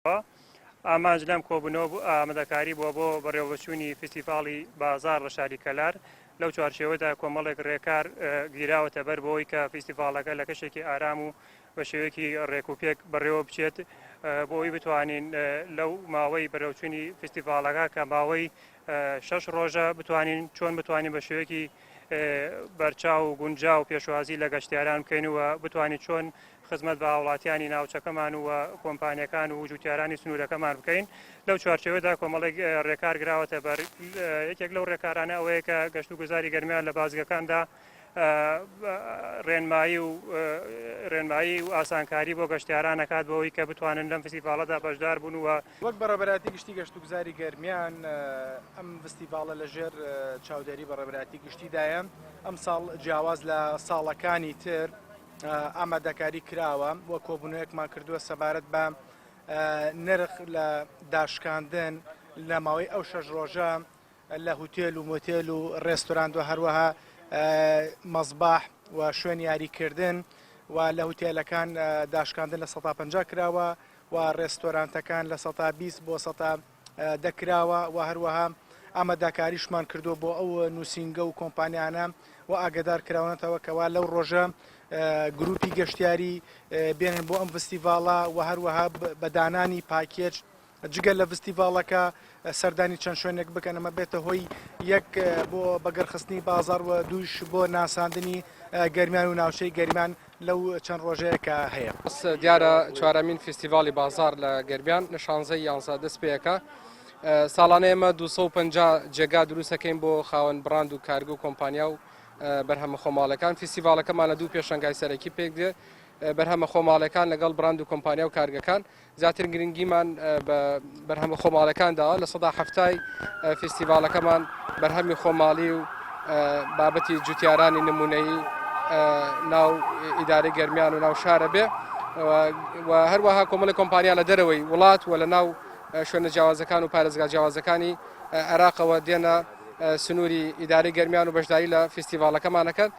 ئامانج لەم کۆبوونەوە ئامادەکاری بووە بۆ بەڕێوەچوونی فستیڤاڵی بازار لە شاری کەلار لەو چوارچێوەدا کۆمەڵێک ڕێکار گیراوەتە بەر بۆی کە فستیڤاڵەکە لە کەشێکی ئارام و بە شێوەیەکی ڕێکوپێک بەڕێوە بچێت بۆی بتوانین لەو ماوەی بەرەوچوونی فستیڤاڵەکە کە ماوەی 6 ڕۆژە بتوانین بە شێوەیەکی بەرچاو و گونجاو و پێشوازی لە گەشتیاران بکەینەوە بتوانین چۆن خزمەت بە هاوڵاتیانی ناوچەکەمان و کۆمپانیەکان و جوتیارانی سنوورەکەمان بکەین لەو چوارچێوەدا کۆمەڵێک ڕێکار گراوەتە بەر یەکێک لەو ڕێکارانە ئەوەیە کە گەشت و گوزاری گەرمیان لە بازگەکاندا ڕێنمایی و ئاسانکاری بۆ گەشتیاران نەکات بۆەوەی کە بتوانن لەم فستیڤاڵەدا بەشدار بوون و وەک بەڕێبەراتی گشتی گەشت و گوزاری گەرمیان ئەم فستیڤاڵە لەژێر چاودێری بەڕێبەراتی گشتیدایە ئەم ساڵ جیاواز لە ساڵەکانی تر ئامادەکاری کراوە وە کۆبوونەیەکمان کردووە سەبارەت بە نرخ لە داشکاندن لە ماوەی ئەو 6 ڕۆژە لە هوتێل و مۆتێل و ڕێستۆران و هەروەها مەزباح و شوێن یاریکردن و لە هوتێلەکان داشکاندن لە 150 کراوە و ڕێستۆرانتەکان لە 120 بۆ 110 کراوە و هەروەها ئامادەکاریشمان کردو بۆ ئەو نووسینگە و کۆمپانیانە و ئاگدار کراونەتەوە کەوا لەو ڕۆژە گروپی گەشتیاری بێنن بۆ ئەم فستیڤاڵە و هەروەها بەدانانی پاکێج جگە لە فستیڤاڵەکە سەردانی چەند شوێنێک بکەن ئەمە بێتە هۆی یەک بۆ بەگەرخستنی بازار و دووش بۆ ناساندنی گەرمیان و ناوچەی گەرمیان لەو چەند ڕۆژەیە کە هەیە. دیارە چوارەمین فستیڤاڵی بازار لە گەرمیان لە 16 یانزە دەست پێەکە ساڵانەیە ئێمە 250 جێگا دروستەکەین بۆ خاوەن بڕاند و کارگە و کۆمپانیا و بەرهەمە خۆماڵەکان فستیڤاڵەکەمان لە 2 پێشەنگای سەرەکی پێک دێ بەرهەمە خۆماڵەکان لەگەڵ بڕاند و کۆمپانیا و کارگەکان زیاتر گرنگیمان بەرهەمە خۆماڵەکاندا لە 170 فستیڤاڵەکەمان بەرهەمی خۆماڵی و بابەتی جوتیارانی نمونەیی ناو ئیدارەی گەرمیان و ناو شارە بێ و هەروەها کۆمەڵی کۆمپانیا لە دەرەوەی وڵات و لە ناو شوێنە جیاوازەکان و پارێزگا جیاوازەکانی عێراقەوە دێنە سنووری ئیدارەی گەرمیان و بەشداری لە فستیڤاڵەکەمانەکەن.